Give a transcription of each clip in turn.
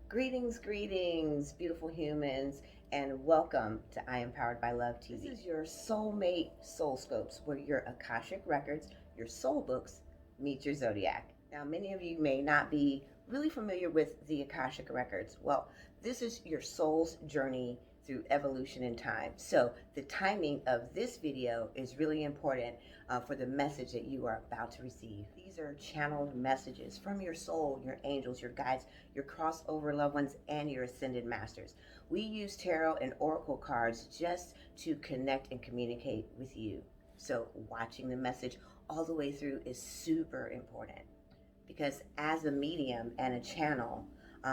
Greetings, beautiful humans, and welcome to I Am Powered by Love TV. This is your soulmate soul scopes, where your Akashic Records, your soul books, meet your zodiac. Now, many of you may not be really familiar with the Akashic Records. Well, this is your soul's journey through evolution in time. So the timing of this video is really important for the message that you are about to receive. These are channeled messages from your soul, your angels, your guides, your crossover loved ones, and your ascended masters. We use tarot and oracle cards just to connect and communicate with you. So watching the message all the way through is super important, because as a medium and a channel,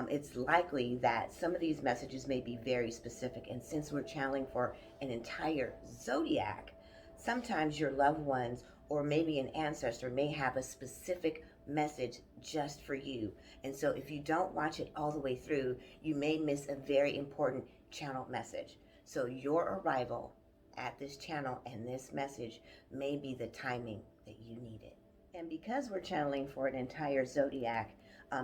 it's likely that some of these messages may be very specific. And since we're channeling for an entire zodiac, sometimes your loved ones or maybe an ancestor may have a specific message just for you. And so if you don't watch it all the way through, you may miss a very important channeled message. So your arrival at this channel and this message may be the timing that you need it. And because we're channeling for an entire zodiac,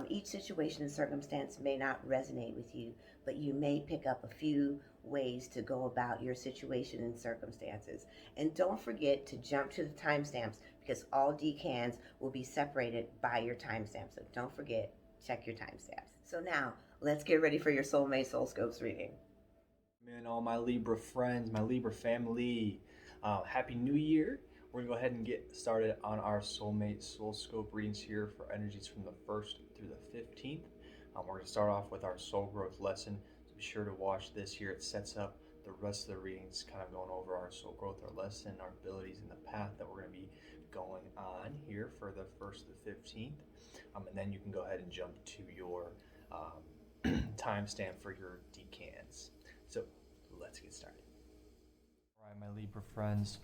each situation and circumstance may not resonate with you, but you may pick up a few ways to go about your situation and circumstances. And don't forget to jump to the timestamps, because all decans will be separated by your timestamp. So don't forget, check your timestamps. So now, let's get ready for your Soulmate Soul Scopes reading. Man, all my Libra friends, my Libra family, Happy New Year. We're going to go ahead and get started on our Soulmate Soul Scope readings here for energies from the 1st through the 15th. We're going to start off with our soul growth lesson. So be sure to watch this here. It sets up the rest of the readings, kind of going over our soul growth, our lesson, our abilities, and the path that we're going to be going on here for the 1st to the 15th. And then you can go ahead and jump to your timestamp for your decans. So let's get started. All right, my Libra friends.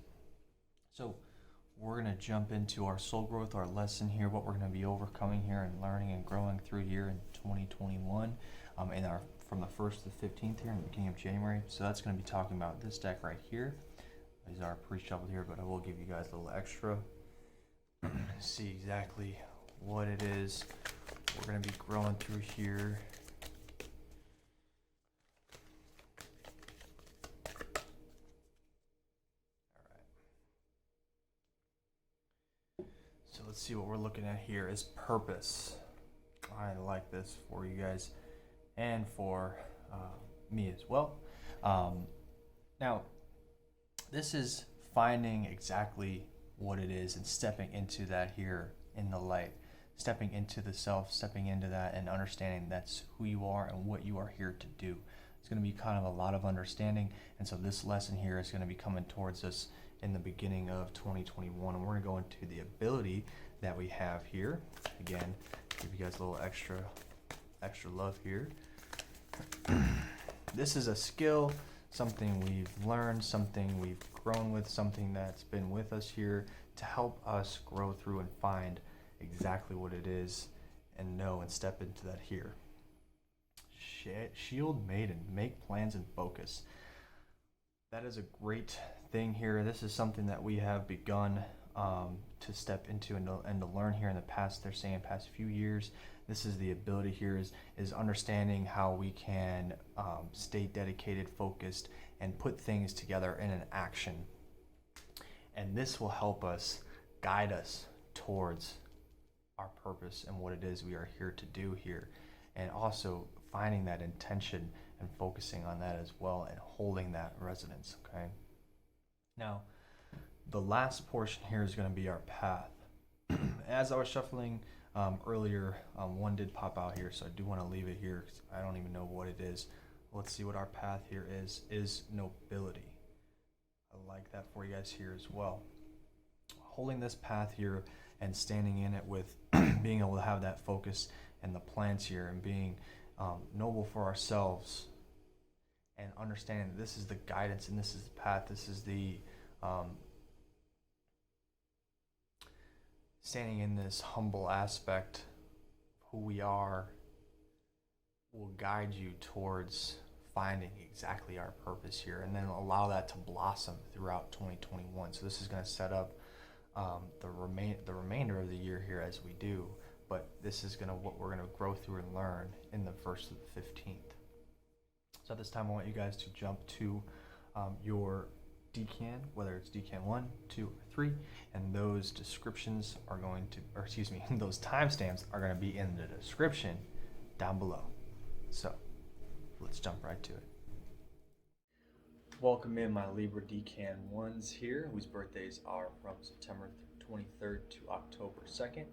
So we're going to jump into our soul growth, our lesson here, what we're going to be overcoming here and learning and growing through here in 2021, in our from the 1st to the 15th here in the beginning of January. So that's going to be talking about this deck right here. These are pre-shuffled here, but I will give you guys a little extra. See exactly what it is we're going to be growing through here. Let's see what we're looking at here is purpose. I like this for you guys and for me as well. Now, this is finding exactly what it is and stepping into that here in the light, stepping into the self, stepping into that and understanding that's who you are and what you are here to do. It's going to be kind of a lot of understanding, and so this lesson here is going to be coming towards us in the beginning of 2021, and we're going to go into the ability that we have here. Again, give you guys a little extra love here. This is a skill, something we've learned, something we've grown with, something that's been with us here to help us grow through and find exactly what it is and know and step into that here. Shield Maiden, make plans and focus. That is a great thing here. This is something that we have begun to step into and to learn here in the past. They're saying past few years. This is the ability here is understanding how we can stay dedicated, focused, and put things together in an action. And this will help us guide us towards our purpose and what it is we are here to do here, and also finding that intention and focusing on that as well and holding that resonance. Okay. Now, the last portion here is going to be our path. As I was shuffling earlier, one did pop out here, so I do want to leave it here because I don't even know what it is. Let's see what our path here is nobility. I like that for you guys here as well. Holding this path here and standing in it with being able to have that focus and the plans here and being noble for ourselves and understanding that this is the guidance and this is the path, this is the standing in this humble aspect of who we are will guide you towards finding exactly our purpose here, and then allow that to blossom throughout 2021. So this is going to set up the remainder of the year here as we do, but this is what we're gonna grow through and learn in the 1st to the 15th. So at this time, I want you guys to jump to your decan, whether it's decan 1, 2, or 3, and those descriptions are going to, or excuse me, those timestamps are going to be in the description down below. So let's jump right to it. Welcome in my Libra decan 1s here, whose birthdays are from September 23rd to October 2nd.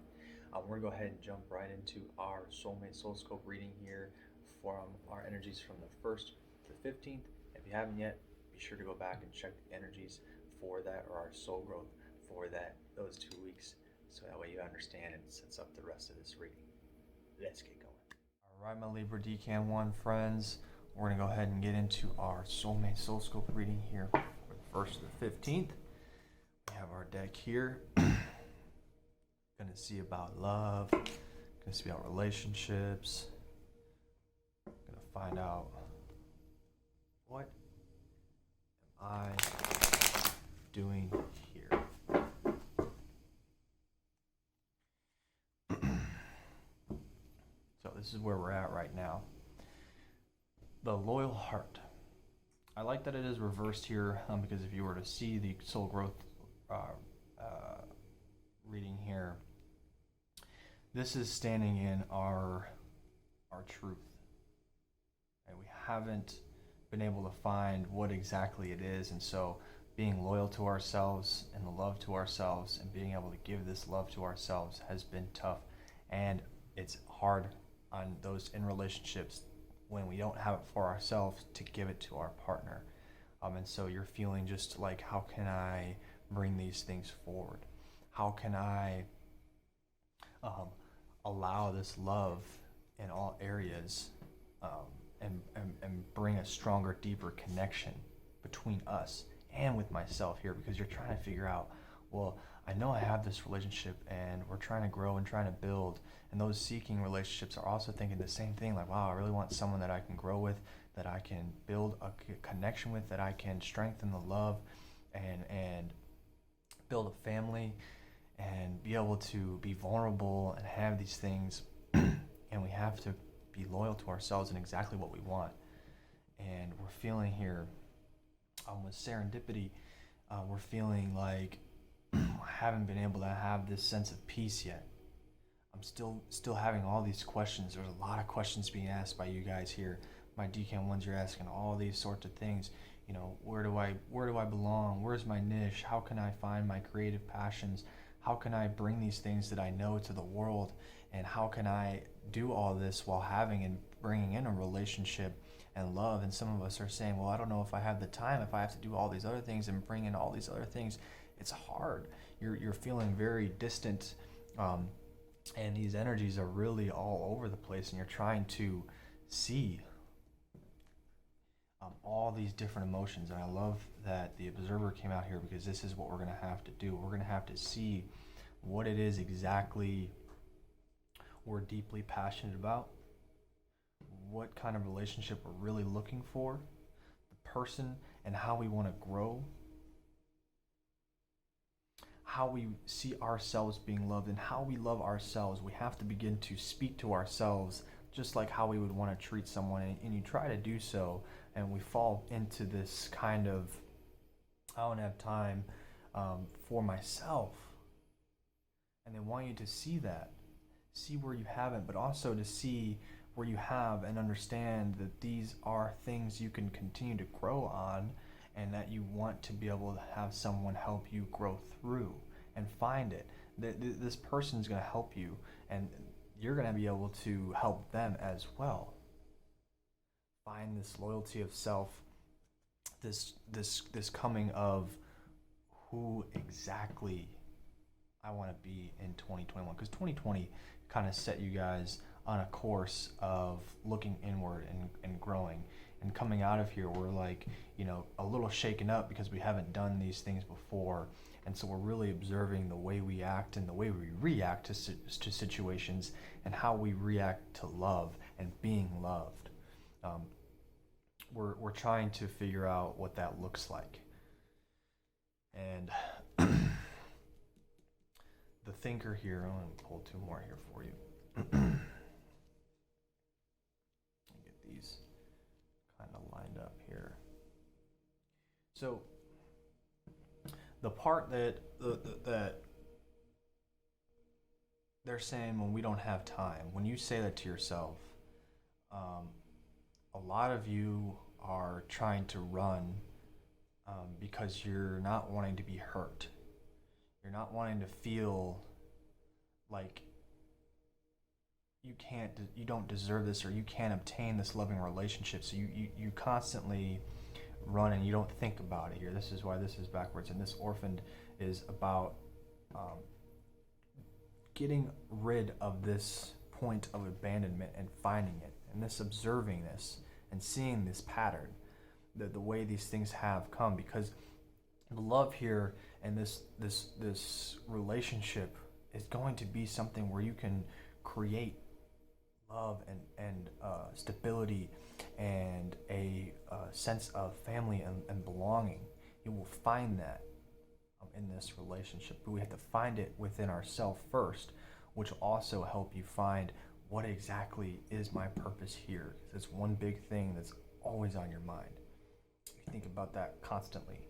We're going to go ahead and jump right into our soulmate soulscope reading here from our energies from the 1st to the 15th. If you haven't yet, be sure to go back and check the energies for that, or our soul growth for those 2 weeks, so that way you understand and sets up the rest of this reading. Let's get going. All right, my Libra Decan 1 friends, we're going to go ahead and get into our soulmate soulscope reading here for the 1st to the 15th. We have our deck here. Going to see about love, going to see about relationships, going to find out what am I doing here. So this is where we're at right now. The loyal heart. I like that it is reversed here because if you were to see the soul growth reading here, this is standing in our truth, and we haven't been able to find what exactly it is, and so being loyal to ourselves and the love to ourselves and being able to give this love to ourselves has been tough, and it's hard on those in relationships when we don't have it for ourselves to give it to our partner. And so you're feeling just like, how can I bring these things forward? How can I allow this love in all areas and bring a stronger, deeper connection between us and with myself here? Because you're trying to figure out, well, I know I have this relationship and we're trying to grow and trying to build, and those seeking relationships are also thinking the same thing, like, wow, I really want someone that I can grow with, that I can build a connection with, that I can strengthen the love and build a family and be able to be vulnerable and have these things. And we have to be loyal to ourselves and exactly what we want. And we're feeling here with serendipity, we're feeling like I haven't been able to have this sense of peace yet. I'm still having all these questions. There's a lot of questions being asked by you guys here. My decan ones, you're asking all these sorts of things. You know, where do I belong? Where's my niche? How can I find my creative passions? How can I bring these things that I know to the world? And how can I do all this while having and bringing in a relationship and love? And some of us are saying, well, I don't know if I have the time, if I have to do all these other things and bring in all these other things. It's hard. You're feeling very distant, and these energies are really all over the place, and you're trying to see all these different emotions. And I love that the observer came out here, because this is what we're going to have to do. We're going to have to see what it is exactly we're deeply passionate about, what kind of relationship we're really looking for, the person, and how we want to grow, how we see ourselves being loved, and how we love ourselves. We have to begin to speak to ourselves just like how we would want to treat someone, and you try to do so, and we fall into this kind of, I don't have time for myself. And they want you to see that, see where you haven't, but also to see where you have, and understand that these are things you can continue to grow on, and that you want to be able to have someone help you grow through and find it. This person's going to help you, and you're going to be able to help them as well. Find this loyalty of self, this coming of who exactly I want to be in 2021, because 2020 kind of set you guys on a course of looking inward and growing. And coming out of here, we're like, a little shaken up because we haven't done these things before. And so we're really observing the way we act and the way we react to situations, and how we react to love and being loved. We're trying to figure out what that looks like. And the thinker here, I'm going to pull two more here for you. get these kind of lined up here. So the part that that they're saying when we don't have time, when you say that to yourself, a lot of you are trying to run because you're not wanting to be hurt. You're not wanting to feel like you don't deserve this, or you can't obtain this loving relationship. So you constantly run and you don't think about it here. This is why this is backwards. And this orphaned is about getting rid of this point of abandonment and finding it, and this observing this and seeing this pattern, the way these things have come, because the love here and this relationship is going to be something where you can create love and stability and a sense of family and belonging. You will find that in this relationship, but we have to find it within ourselves first, which will also help you find what exactly is my purpose here. It's one big thing that's always on your mind. You think about that constantly,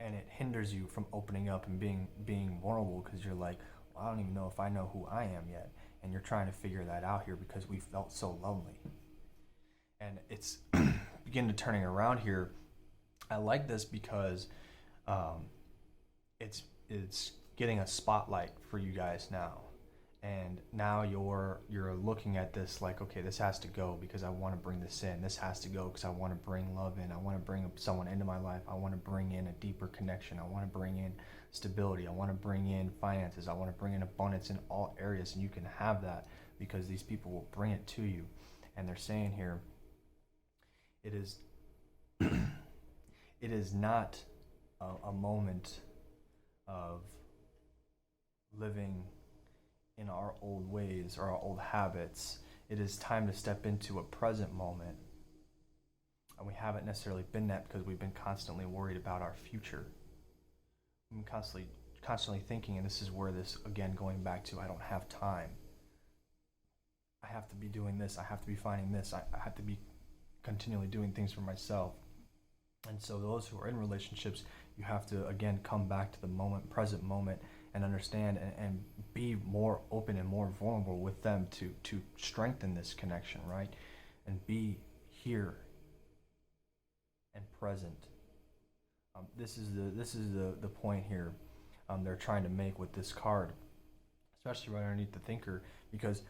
and it hinders you from opening up and being vulnerable, because you're like, well, I don't even know if I know who I am yet, and you're trying to figure that out here because we felt so lonely. And it's beginning to turning around here. I like this because it's getting a spotlight for you guys now, and now you're looking at this like, okay, this has to go because I want to bring this in. This has to go because I want to bring love in. I want to bring someone into my life. I want to bring in a deeper connection. I want to bring in stability. I want to bring in finances. I want to bring in abundance in all areas, and you can have that because these people will bring it to you. And they're saying here, it is it is not a moment of living in our old ways or our old habits. It is time to step into a present moment. And we haven't necessarily been that because we've been constantly worried about our future. I'm constantly thinking, and this is where this, again, going back to, I don't have time. I have to be doing this. I have to be finding this. I have to be continually doing things for myself. And so those who are in relationships, you have to, again, come back to the present moment, and understand and be more open and more vulnerable with them to strengthen this connection, right? And be here and present. This is the point here they're trying to make with this card, especially right underneath the thinker, because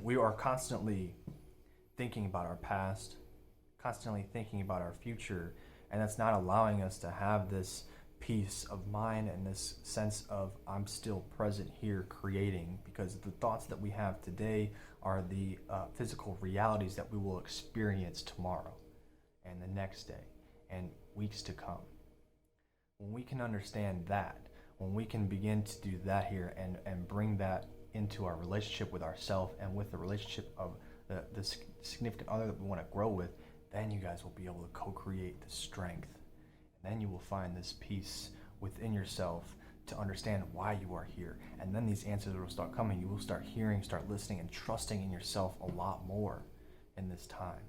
we are constantly thinking about our past, constantly thinking about our future, and that's not allowing us to have this peace of mind and this sense of I'm still present here creating, because the thoughts that we have today are the physical realities that we will experience tomorrow and the next day and weeks to come. When we can understand that, when we can begin to do that here and bring that into our relationship with ourselves and with the relationship of the significant other that we want to grow with, then you guys will be able to co-create the strength. And then you will find this peace within yourself to understand why you are here. And then these answers will start coming. You will start hearing, start listening, and trusting in yourself a lot more in this time.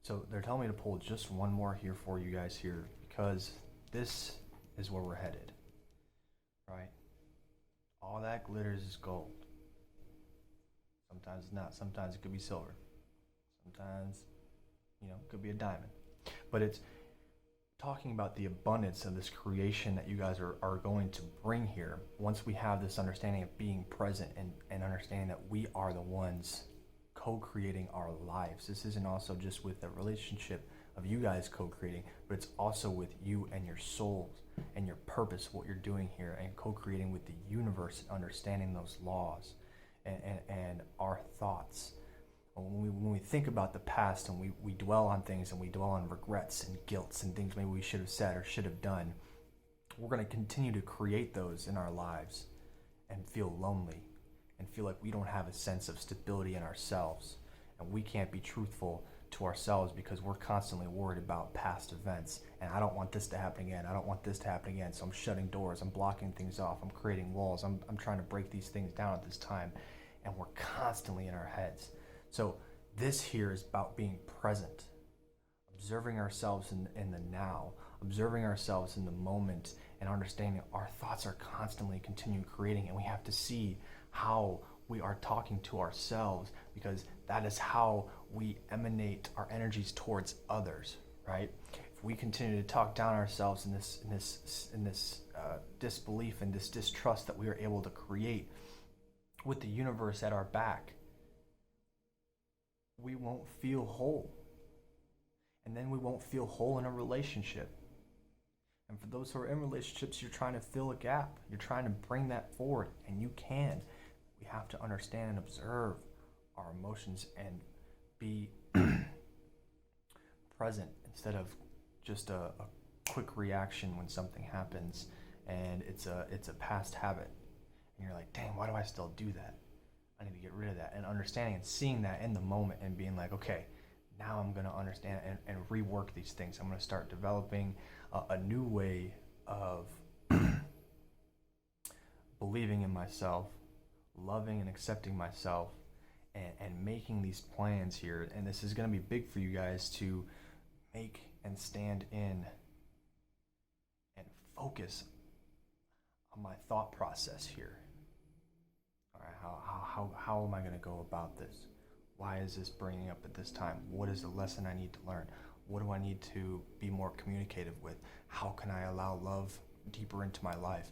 So they're telling me to pull just one more here for you guys here, because this is where we're headed, right? All that glitters is gold. Sometimes it's not. Sometimes it could be silver. Sometimes, it could be a diamond. But it's talking about the abundance of this creation that you guys are going to bring here once we have this understanding of being present and understanding that we are the ones co-creating our lives. This isn't also just with the relationship of you guys co-creating, but it's also with you and your souls and your purpose, what you're doing here, and co-creating with the universe and understanding those laws and our thoughts. When we think about the past and we dwell on things and we dwell on regrets and guilts and things maybe we should have said or should have done, we're going to continue to create those in our lives and feel lonely and feel like we don't have a sense of stability in ourselves, and we can't be truthful to ourselves because we're constantly worried about past events. And I don't want this to happen again. I don't want this to happen again. So I'm shutting doors. I'm blocking things off. I'm creating walls. I'm trying to break these things down at this time. And we're constantly in our heads. So this here is about being present, observing ourselves in the now, observing ourselves in the moment, and understanding our thoughts are constantly continuing creating, and we have to see how we are talking to ourselves, because that is how we emanate our energies towards others, right? If we continue to talk down ourselves in this disbelief and this distrust that we are able to create with the universe at our back, we won't feel whole. And then we won't feel whole in a relationship. And for those who are in relationships, you're trying to fill a gap. You're trying to bring that forward, and you can. We have to understand and observe our emotions and be present instead of just a quick reaction when something happens and it's a past habit. And you're like, dang, why do I still do that? I need to get rid of that. And understanding and seeing that in the moment and being like, okay, now I'm going to understand and rework these things. I'm going to start developing a new way of believing in myself, loving and accepting myself, and making these plans here. And this is going to be big for you guys to make and stand in and focus on my thought process here. All right, how am I going to go about this? Why is this bringing up at this time? What is the lesson I need to learn? What do I need to be more communicative with? How can I allow love deeper into my life?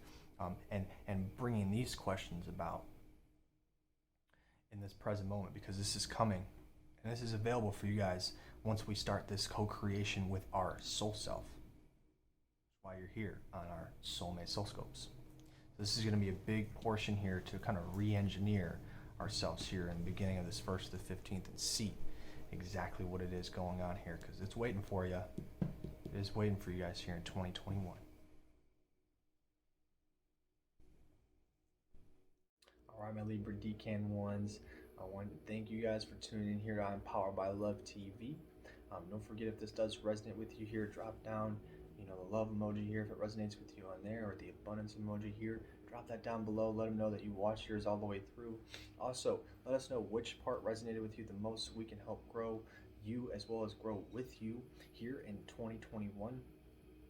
And bringing these questions about in this present moment, because this is coming and this is available for you guys once we start this co-creation with our soul self. That's why you're here on our Soulmate Soulscopes. This is going to be a big portion here to kind of re-engineer ourselves here in the beginning of this 1st to the 15th and see exactly what it is going on here, because it's waiting for you. It is waiting for you guys here in 2021. All right, my Libra Decan ones, I want to thank you guys for tuning in here on Powered by Love TV. Don't forget, if this does resonate with you here, drop down the love emoji here if it resonates with you on there, or the abundance emoji here. Drop that down below. Let them know that you watched yours all the way through. Also, let us know which part resonated with you the most so we can help grow you as well as grow with you here in 2021.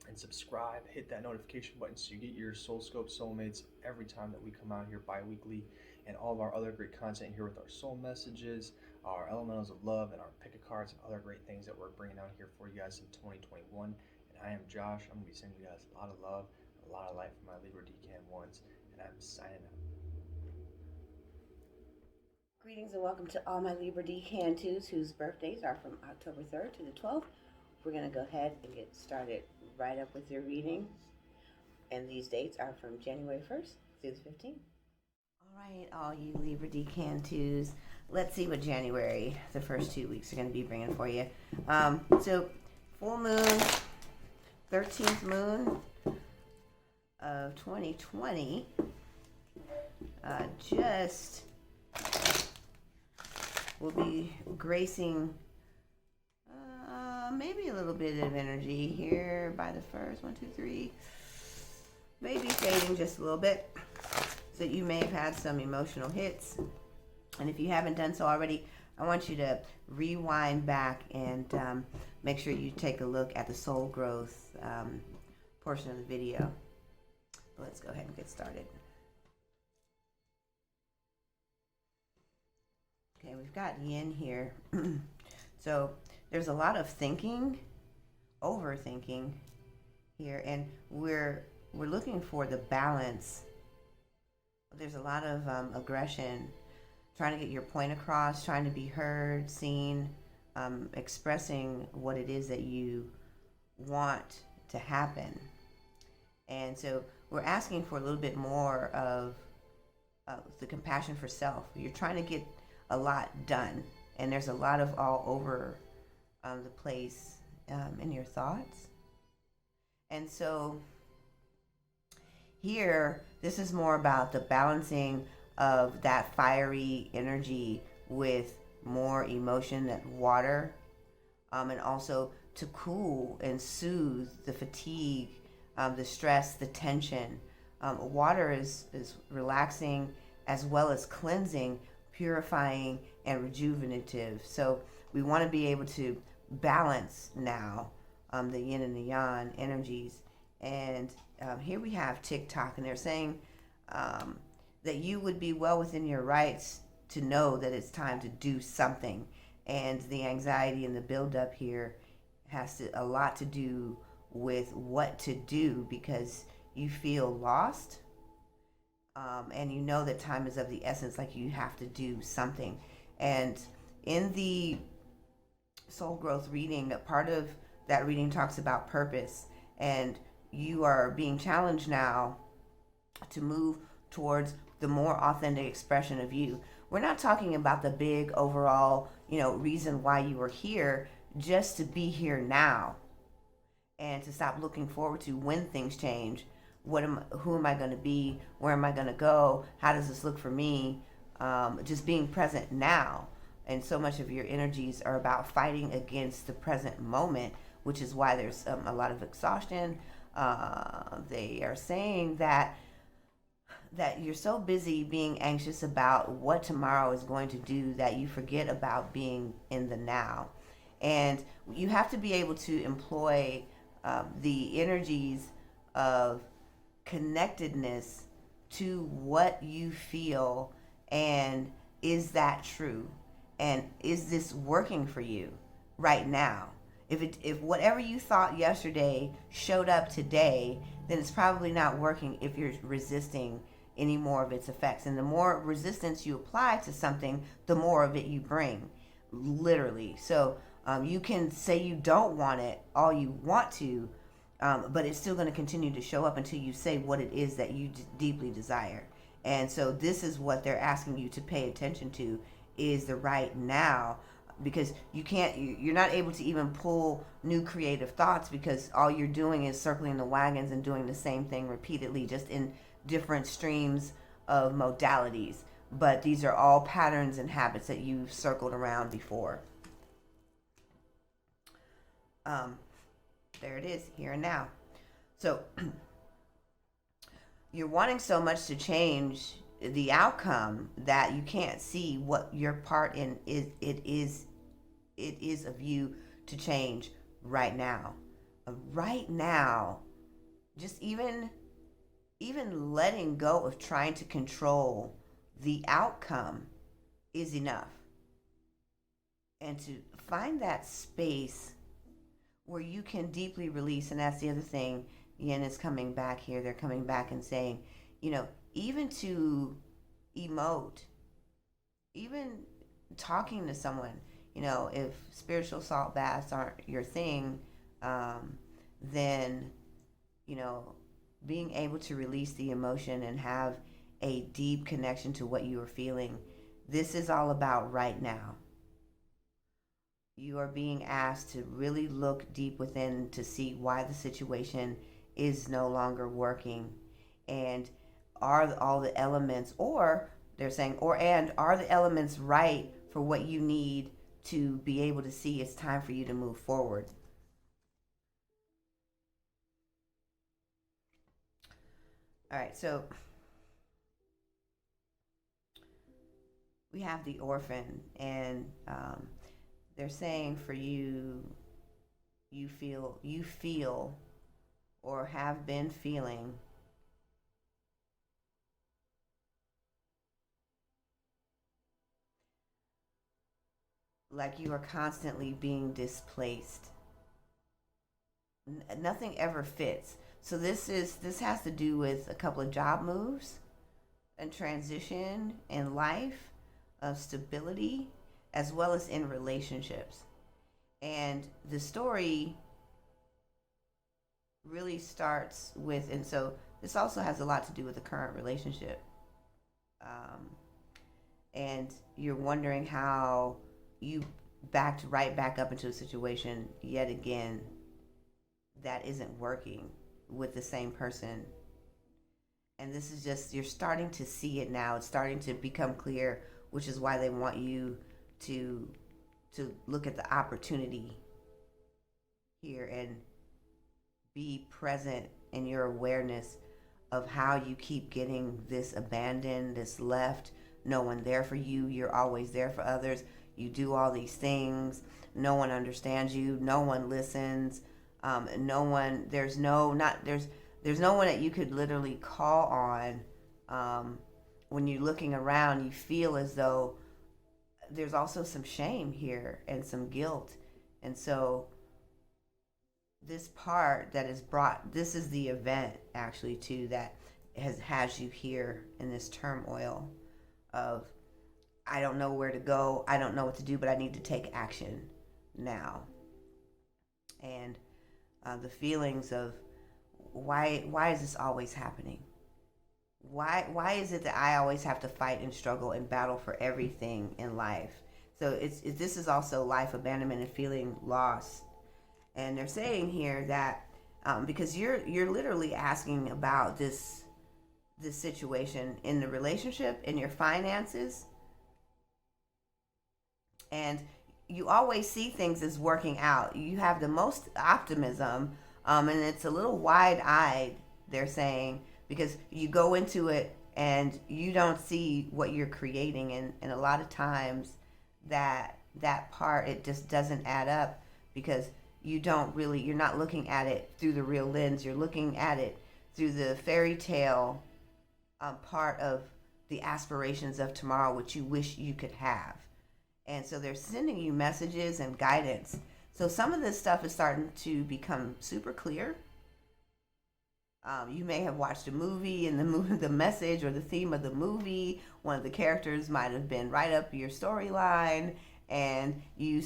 And subscribe, hit that notification button so you get your SoulScope Soulmates every time that we come out here bi-weekly, and all of our other great content here with our soul messages, our elementals of love, and our pick a cards, and other great things that we're bringing out here for you guys in 2021. And I am Josh. I'm going to be sending you guys a lot of love, a lot of light from my Libra Decan ones, and I'm signing out. Greetings and welcome to all my Libra Decan 2s whose birthdays are from October 3rd to the 12th. We're going to go ahead and get started right up with your reading. And these dates are from January 1st through the 15th. All right, all you Libra Decan 2s. Let's see what January, the first 2 weeks, are going to be bringing for you. So, full moon, 13th moon of 2020, just will be gracing maybe a little bit of energy here by the first 1, 2, 3, maybe fading just a little bit, so you may have had some emotional hits. And if you haven't done so already, I want you to rewind back and make sure you take a look at the soul growth portion of the video. But let's go ahead and get started. Okay, we've got yin here. So there's a lot of thinking, overthinking here, and we're looking for the balance. There's a lot of aggression, trying to get your point across, trying to be heard, seen, expressing what it is that you want to happen. And so we're asking for a little bit more of the compassion for self. You're trying to get a lot done, and there's a lot of all over the place in your thoughts. And so here, this is more about the balancing of that fiery energy with more emotion, that water, and also to cool and soothe the fatigue, the stress, the tension. Water is relaxing as well as cleansing, purifying, and rejuvenative. So we want to be able to balance now the yin and the yang energies. And here we have TikTok, and they're saying that you would be well within your rights to know that it's time to do something. And the anxiety and the buildup here has a lot to do with what to do, because you feel lost, and you know that time is of the essence, like you have to do something. And in the soul growth reading, part of that reading talks about purpose, and you are being challenged now to move towards the more authentic expression of you. We're not talking about the big overall, reason why you are here, just to be here now and to stop looking forward to when things change. Who am I going to be? Where am I going to go? How does this look for me? Just being present now. And so much of your energies are about fighting against the present moment, which is why there's a lot of exhaustion. They are saying that you're so busy being anxious about what tomorrow is going to do that you forget about being in the now. And you have to be able to employ the energies of connectedness to what you feel, and is that true? And is this working for you right now? If whatever you thought yesterday showed up today, then it's probably not working if you're resisting any more of its effects. And the more resistance you apply to something, the more of it you bring, literally. So you can say you don't want it all you want to, but it's still going to continue to show up until you say what it is that you deeply desire. And so this is what they're asking you to pay attention to, is the right now, because you're not able to even pull new creative thoughts, because all you're doing is circling the wagons and doing the same thing repeatedly, just in different streams of modalities. But these are all patterns and habits that you've circled around before. There it is, here and now. So you're wanting so much to change the outcome that you can't see what your part in it is of you to change right now. Right now, just even letting go of trying to control the outcome is enough. And to find that space where you can deeply release, and that's the other thing Yin is coming back here. They're coming back and saying, even to emote, even talking to someone, if spiritual salt baths aren't your thing, then, being able to release the emotion and have a deep connection to what you are feeling. This is all about right now. You are being asked to really look deep within to see why the situation is no longer working, and are all the elements, or they're saying, are the elements right for what you need to be able to see it's time for you to move forward. All right, so we have the orphan, and they're saying for you, you feel or have been feeling like you are constantly being displaced. Nothing ever fits. So this has to do with a couple of job moves and transition in life, of stability, as well as in relationships. And the story really starts with, and so this also has a lot to do with the current relationship. And you're wondering how you backed right back up into a situation yet again that isn't working with the same person. And this is just, you're starting to see it now. It's starting to become clear, which is why they want you to look at the opportunity here and be present in your awareness of how you keep getting this abandoned, this left, no one there for you. You're always there for others. You do all these things. No one understands you. No one listens. No one. There's no one that you could literally call on. When you're looking around, you feel as though there's also some shame here and some guilt, and so this part that is brought, this is the event actually too that has you here in this turmoil of, I don't know where to go, I don't know what to do, but I need to take action now. And the feelings of why is this always happening? Why is it that I always have to fight and struggle and battle for everything in life? So this is also life abandonment and feeling lost. And they're saying here that because you're literally asking about this situation in the relationship, in your finances, and you always see things as working out. You have the most optimism, and it's a little wide-eyed, they're saying, because you go into it and you don't see what you're creating, and a lot of times that part, it just doesn't add up, because you're not looking at it through the real lens. You're looking at it through the fairy tale part of the aspirations of tomorrow, which you wish you could have. And so they're sending you messages and guidance. So some of this stuff is starting to become super clear. You may have watched a movie, and the message or the theme of the movie, one of the characters might have been right up your storyline, and you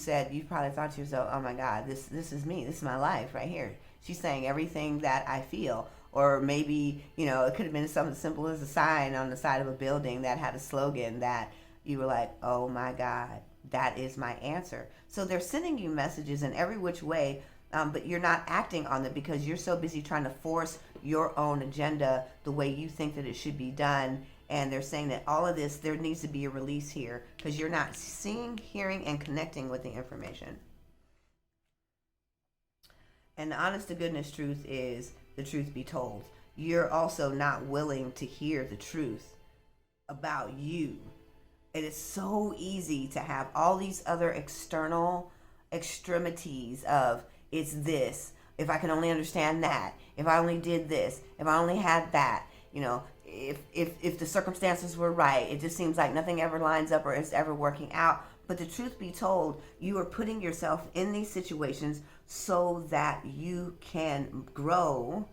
probably thought to yourself, oh my God, this is me, this is my life right here. She's saying everything that I feel. Or maybe, it could have been something simple as a sign on the side of a building that had a slogan that you were like, oh my God, that is my answer. So they're sending you messages in every which way, but you're not acting on them because you're so busy trying to force your own agenda the way you think that it should be done. And they're saying that all of this, there needs to be a release here because you're not seeing, hearing, and connecting with the information. And the honest to goodness truth is, the truth be told, you're also not willing to hear the truth about you. It is so easy to have all these other external extremities of, it's this, if I can only understand that, if I only did this, if I only had that, if the circumstances were right. It just seems like nothing ever lines up or is ever working out. But the truth be told, you are putting yourself in these situations so that you can grow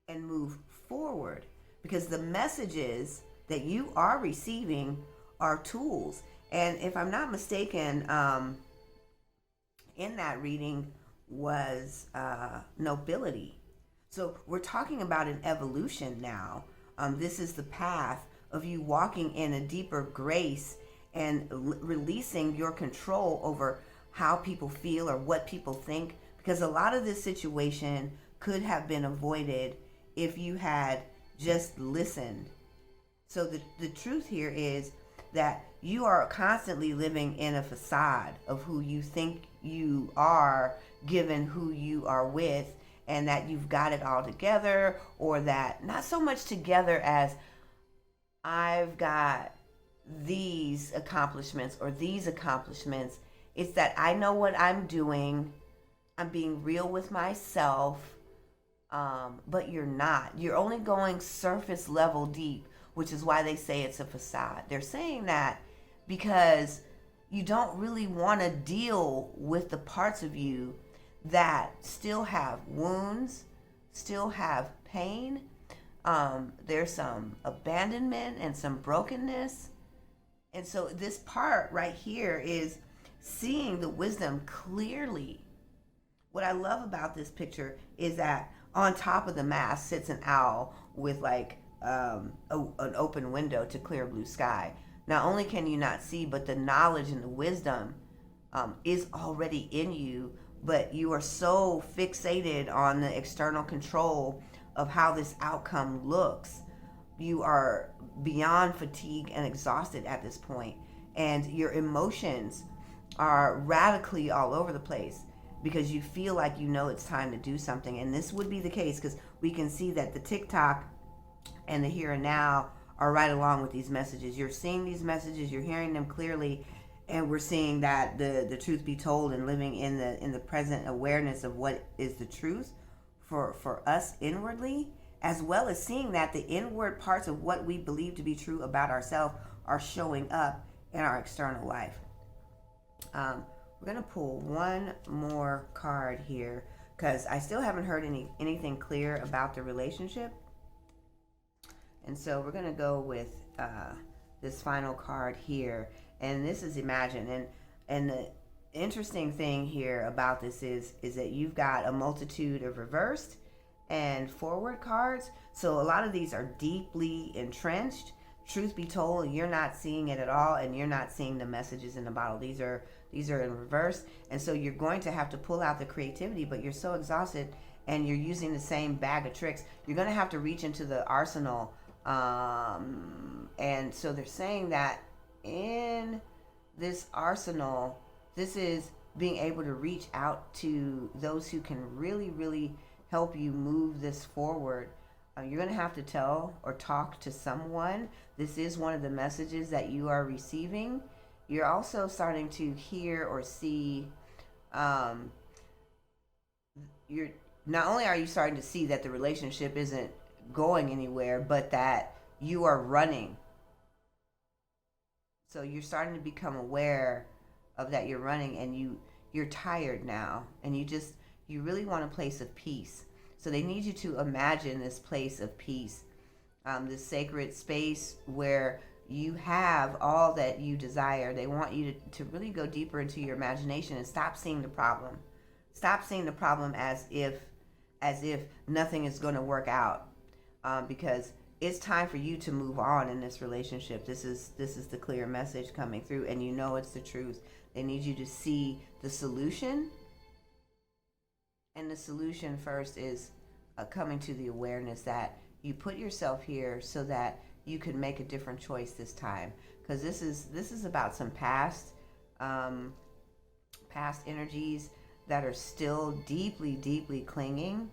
and move forward, because the messages that you are receiving are tools. And if I'm not mistaken, in that reading was nobility. So we're talking about an evolution now. This is the path of you walking in a deeper grace and releasing your control over how people feel or what people think, because a lot of this situation could have been avoided if you had just listened. So the truth here is that you are constantly living in a facade of who you think you are, given who you are with, and that you've got it all together, or that not so much together as I've got these accomplishments or these accomplishments. It's that I know what I'm doing. I'm being real with myself. But you're not. You're only going surface level deep, which is why they say it's a facade. They're saying that because you don't really want to deal with the parts of you that still have wounds, still have pain. There's some abandonment and some brokenness. And so this part right here is seeing the wisdom clearly. What I love about this picture is that on top of the mask sits an owl with like an open window to clear blue sky. Not only can you not see, but the knowledge and the wisdom is already in you, but you are so fixated on the external control of how this outcome looks. You are beyond fatigue and exhausted at this point, and your emotions are radically all over the place. because you feel like you know it's time to do something. And this would be the case because we can see that the TikTok and the here and now are right along with these messages. You're seeing these messages, you're hearing them clearly, and we're seeing that the truth be told and living in the present awareness of what is the truth for us inwardly, as well as seeing that the inward parts of what we believe to be true about ourselves are showing up in our external life. We're going to pull one more card here because I still haven't heard anything clear about the relationship. And so we're going to go with this final card here. And this is Imagine. And the interesting thing here about this is that you've got a multitude of reversed and forward cards. So a lot of these are deeply entrenched. Truth be told, you're not seeing it at all, and you're not seeing the messages in the bottle. These are in reverse, and so you're going to have to pull out the creativity, but you're so exhausted and you're using the same bag of tricks. You're going to have to reach into the arsenal, and so they're saying that in this arsenal, this is being able to reach out to those who can really, really help you move this forward. You're going to have to tell or talk to someone. This is one of the messages that you are receiving. You're also starting to hear or see, you're not only are you starting to see that the relationship isn't going anywhere, but that you are running. So you're starting to become aware of that you're running, and you're tired now, and you really want a place of peace. So they need you to imagine this place of peace, this sacred space where you have all that you desire. They want you to really go deeper into your imagination and stop seeing the problem. Stop seeing the problem as if nothing is going to work out, because it's time for you to move on in this relationship. This is the clear message coming through, and you know it's the truth. They need you to see the solution, and the solution first is coming to the awareness that you put yourself here so that you can make a different choice this time. Because this is about some past energies that are still deeply, deeply clinging,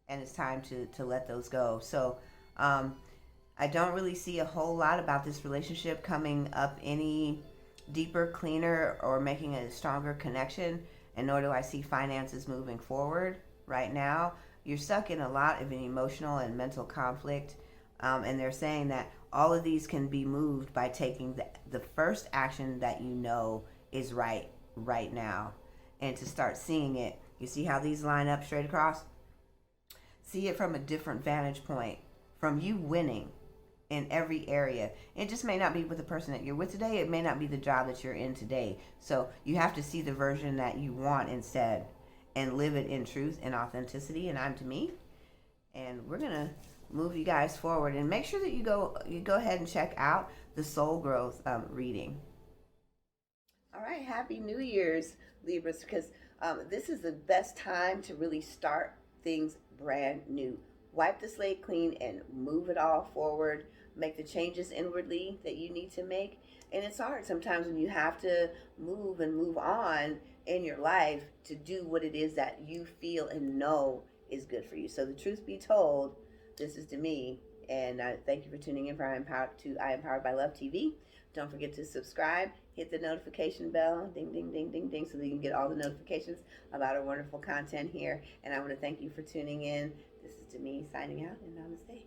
and it's time to let those go. So I don't really see a whole lot about this relationship coming up any deeper, cleaner, or making a stronger connection, and nor do I see finances moving forward right now. You're stuck in a lot of an emotional and mental conflict, and they're saying that all of these can be moved by taking the first action that you know is right now, and to start seeing it. You see how these line up straight across? See it from a different vantage point, from you winning in every area. It just may not be with the person that you're with today. It may not be the job that you're in today. So you have to see the version that you want instead, and live it in truth and authenticity. And I'm to me. And we're going to move you guys forward, and make sure that you go ahead and check out the soul growth reading. All right, happy New Year's, Libras, because this is the best time to really start things brand new. Wipe the slate clean and move it all forward. Make the changes inwardly that you need to make. And it's hard sometimes when you have to move and move on in your life to do what it is that you feel and know is good for you. So the truth be told, this is to me, and thank you for tuning in for I Am Powered by Love TV. Don't forget to subscribe, hit the notification bell, ding, ding, ding, ding, ding, so that you can get all the notifications about our wonderful content here. And I want to thank you for tuning in. This is to me signing out, and namaste.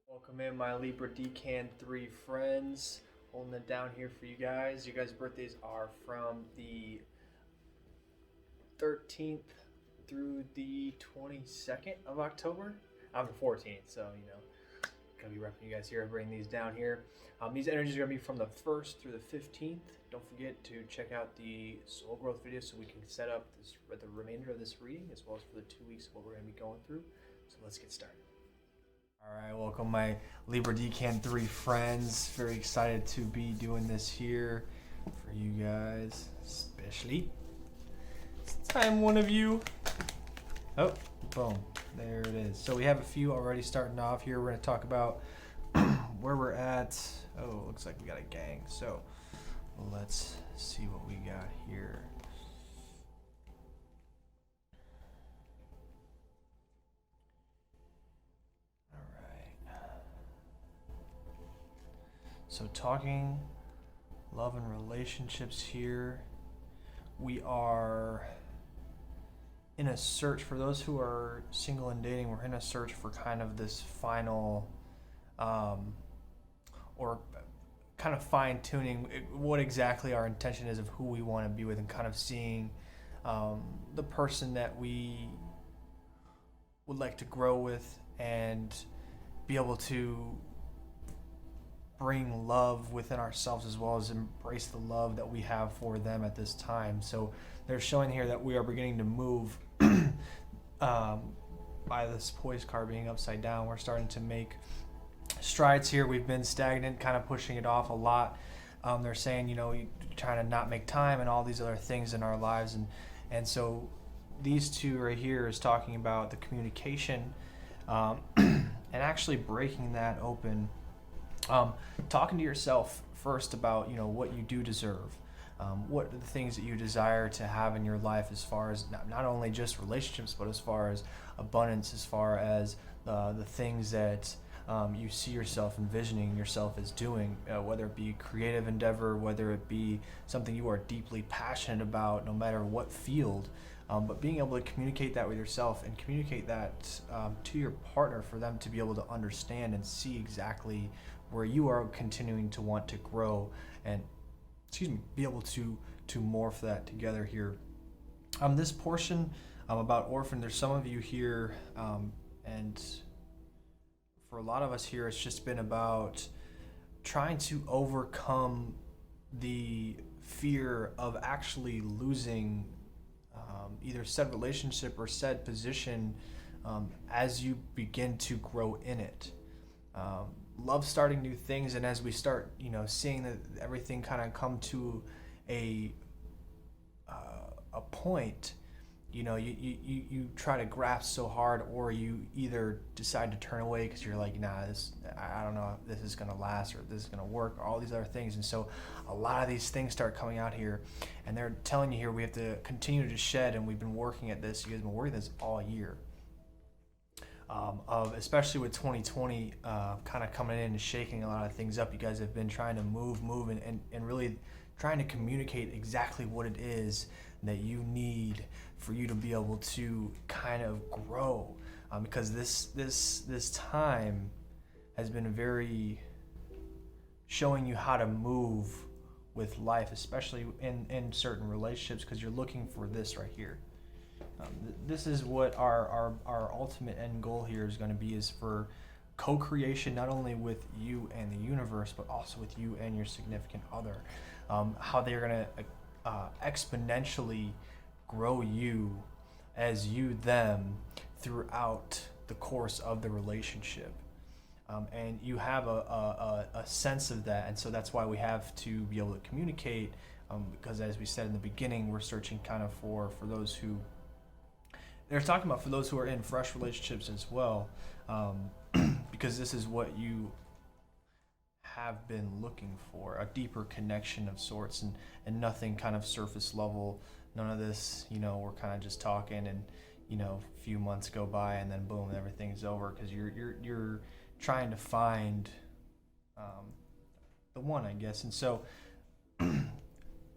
Welcome in, my Libra Decan 3 friends. Holding it down here for you guys. You guys' birthdays are from the 13th through the 22nd of October. I'm the 14th, so gonna be repping you guys here, bringing these down here. These energies are gonna be from the 1st through the 15th. Don't forget to check out the soul growth video so we can set up the remainder of this reading, as well as for the 2 weeks of what we're gonna be going through. So let's get started. All right, welcome my Libra Decan 3 friends. Very excited to be doing this here for you guys, especially. It's time one of you. Oh, boom. There it is. So we have a few already starting off here. We're going to talk about where we're at. Oh, looks like we got a gang. So let's see what we got here. So talking love and relationships here. We are in a search, for those who are single and dating, we're in a search for kind of this final or kind of fine-tuning what exactly our intention is of who we want to be with, and kind of seeing the person that we would like to grow with and be able to bring love within ourselves, as well as embrace the love that we have for them at this time. So they're showing here that we are beginning to move by this poise card being upside down. We're starting to make strides here. We've been stagnant, kind of pushing it off a lot. They're saying, you know, trying to not make time and all these other things in our lives. And so these two right here is talking about the communication and actually breaking that open. Talking to yourself first about, you know, what you do deserve. What are the things that you desire to have in your life, as far as not only just relationships, but as far as abundance, as far as the things that you see yourself envisioning yourself as doing, whether it be creative endeavor, whether it be something you are deeply passionate about, no matter what field. But being able to communicate that with yourself and communicate that to your partner, for them to be able to understand and see exactly where you are continuing to want to grow, and be able to morph that together here. This portion about orphan, there's some of you here, and for a lot of us here, it's just been about trying to overcome the fear of actually losing either said relationship or said position as you begin to grow in it. Love starting new things, and as we start, you know, seeing that everything kind of come to a point, you know, you try to grasp so hard, or you either decide to turn away because you're like, nah, I don't know if this is gonna last, or if this is gonna work, or all these other things. And so a lot of these things start coming out here, and they're telling you here we have to continue to shed, and we've been working at this. You guys have been working this all year. Especially with 2020 kind of coming in and shaking a lot of things up. You guys have been trying to move and really trying to communicate exactly what it is that you need for you to be able to kind of grow, because this time has been very showing you how to move with life, especially in certain relationships, because you're looking for this right here. This is what our ultimate end goal here is going to be, is for co-creation, not only with you and the universe, but also with you and your significant other. How they're going to exponentially grow you as you them throughout the course of the relationship. And you have a sense of that, and so that's why we have to be able to communicate, because as we said in the beginning, we're searching kind of for those who, they're talking about for those who are in fresh relationships as well, because this is what you have been looking for, a deeper connection of sorts, and nothing kind of surface level, none of this, you know, we're kind of just talking, and, you know, a few months go by and then boom, everything's over, because you're trying to find the one, I guess. And so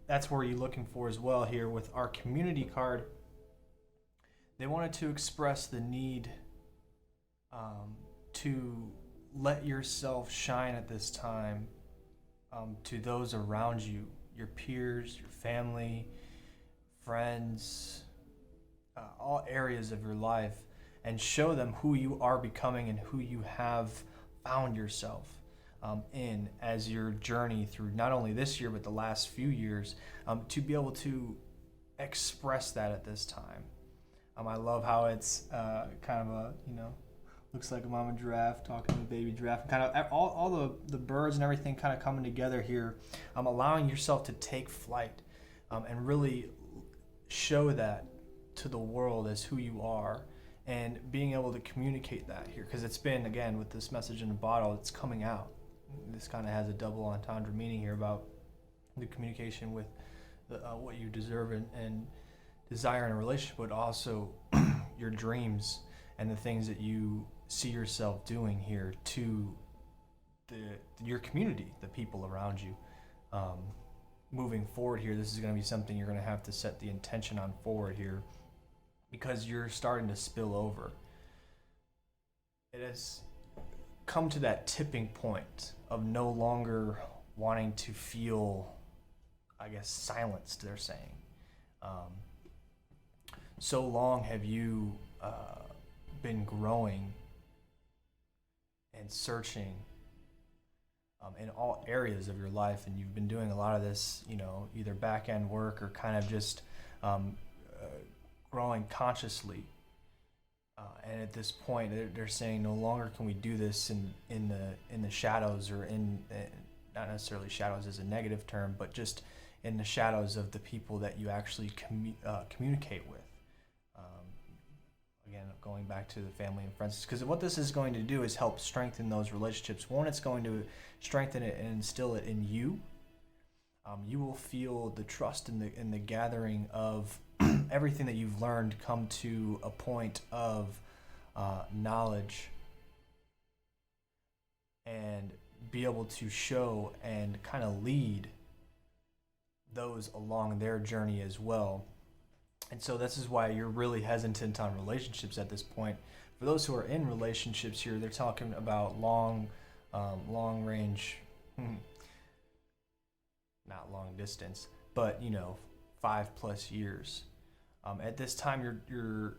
that's where you're looking for as well here with our community card. They wanted to express the need to let yourself shine at this time to those around you, your peers, your family, friends, all areas of your life, and show them who you are becoming and who you have found yourself in as your journey through not only this year but the last few years, to be able to express that at this time. I love how it's kind of a, you know, looks like a mama giraffe talking to a baby giraffe, kind of all the birds and everything kind of coming together here, allowing yourself to take flight and really show that to the world as who you are, and being able to communicate that here, because it's been, again, with this message in the bottle, it's coming out. This kind of has a double entendre meaning here about the communication with what you deserve and desire in a relationship, but also your dreams and the things that you see yourself doing here to your community, the people around you. Moving forward here, this is going to be something you're going to have to set the intention on forward here, because you're starting to spill over. It has come to that tipping point of no longer wanting to feel, I guess, silenced, they're saying. So long have you been growing and searching in all areas of your life, and you've been doing a lot of this, either back end work or kind of just growing consciously. And at this point, they're saying no longer can we do this in the shadows, or in not necessarily shadows as a negative term, but just in the shadows of the people that you actually communicate with. Again, going back to the family and friends, because what this is going to do is help strengthen those relationships. One, it's going to strengthen it and instill it in you. You will feel the trust in the gathering of everything that you've learned come to a point of knowledge, and be able to show and kind of lead those along their journey as well. And so this is why you're really hesitant on relationships at this point. For those who are in relationships here, they're talking about long range, not long distance, but 5+ years. At this time, you're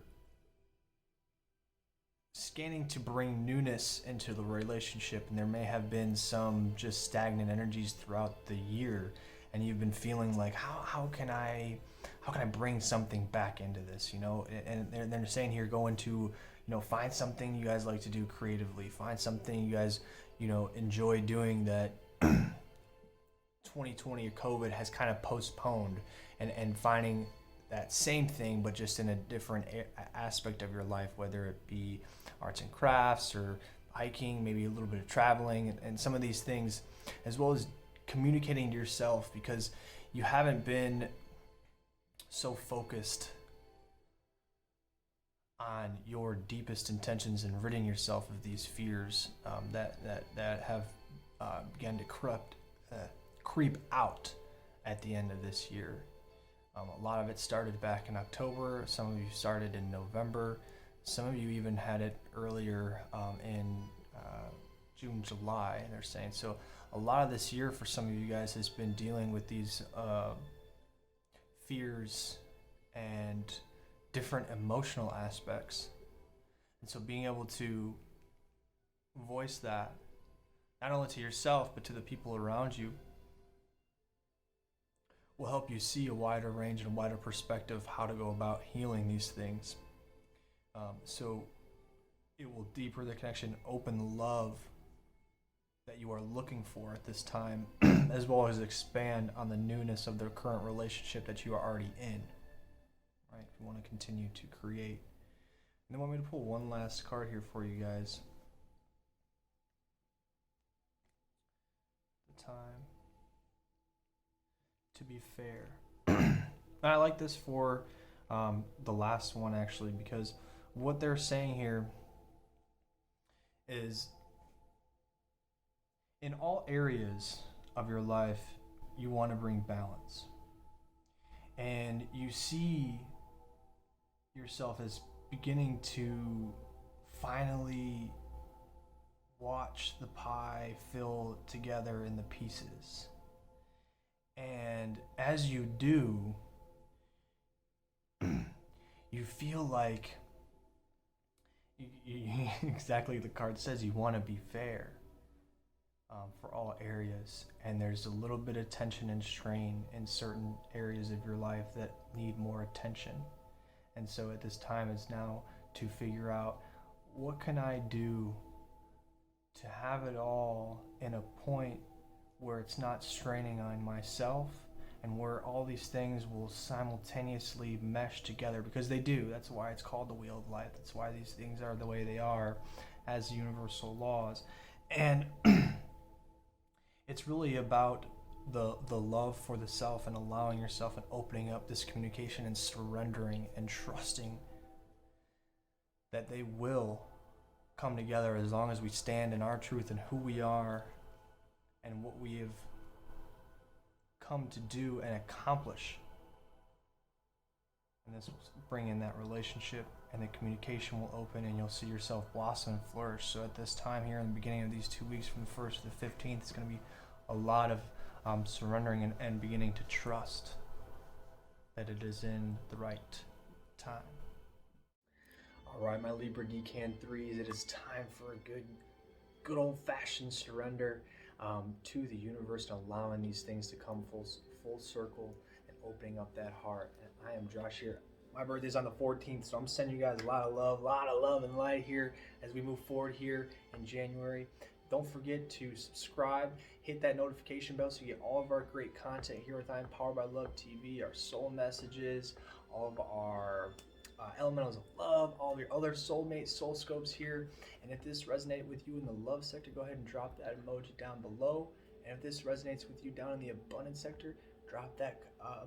scanning to bring newness into the relationship, and there may have been some just stagnant energies throughout the year, and you've been feeling like, how can I bring something back into this, and they're saying here, go into, find something you guys like to do creatively, find something you guys, enjoy doing that 2020 or COVID has kind of postponed, and finding that same thing, but just in a different aspect of your life, whether it be arts and crafts or hiking, maybe a little bit of traveling, and some of these things, as well as communicating to yourself, because you haven't been so focused on your deepest intentions and ridding yourself of these fears that have begun to creep out at the end of this year. A lot of it started back in October. Some of you started in November. Some of you even had it earlier in June, July, they're saying. So a lot of this year for some of you guys has been dealing with these fears and different emotional aspects. And so being able to voice that, not only to yourself, but to the people around you, will help you see a wider range and a wider perspective of how to go about healing these things. So it will deepen the connection, open the love that you are looking for at this time, as well as expand on the newness of the current relationship that you are already in. Right? If you want to continue to create. And then want me to pull one last card here for you guys. The time to be fair. And I like this for the last one, actually, because what they're saying here is, in all areas of your life, you want to bring balance. And you see yourself as beginning to finally watch the pie fill together in the pieces. And as you do, you feel like, exactly the card says, you want to be fair for all areas. And there's a little bit of tension and strain in certain areas of your life that need more attention. And so at this time, it's now to figure out, what can I do to have it all in a point where it's not straining on myself, and where all these things will simultaneously mesh together, because they do. That's why it's called the Wheel of Life. That's why these things are the way they are as universal laws. And it's really about the love for the self, and allowing yourself and opening up this communication and surrendering and trusting that they will come together, as long as we stand in our truth and who we are and what we have come to do and accomplish. And this will bring in that relationship, and the communication will open, and you'll see yourself blossom and flourish. So at this time here in the beginning of these 2 weeks, from the 1st to the 15th, it's going to be a lot of surrendering and beginning to trust that it is in the right time. All right, my Libra Decan 3s, it is time for a good old-fashioned surrender to the universe, and allowing these things to come full circle and opening up that heart. And I am Josh here. My birthday's on the 14th, so I'm sending you guys a lot of love and light here as we move forward here in January. Don't forget to subscribe, hit that notification bell so you get all of our great content here with I Am Powered by Love TV, our soul messages, all of our elementals of love, all of your other soulmate soul scopes here. And if this resonated with you in the love sector, go ahead and drop that emoji down below. And if this resonates with you down in the abundance sector, drop that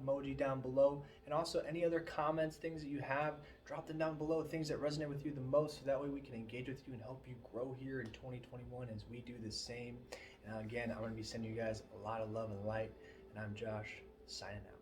emoji down below. And also any other comments, things that you have, drop them down below, things that resonate with you the most, so that way we can engage with you and help you grow here in 2021 as we do the same. And again, I'm going to be sending you guys a lot of love and light. And I'm Josh, signing out.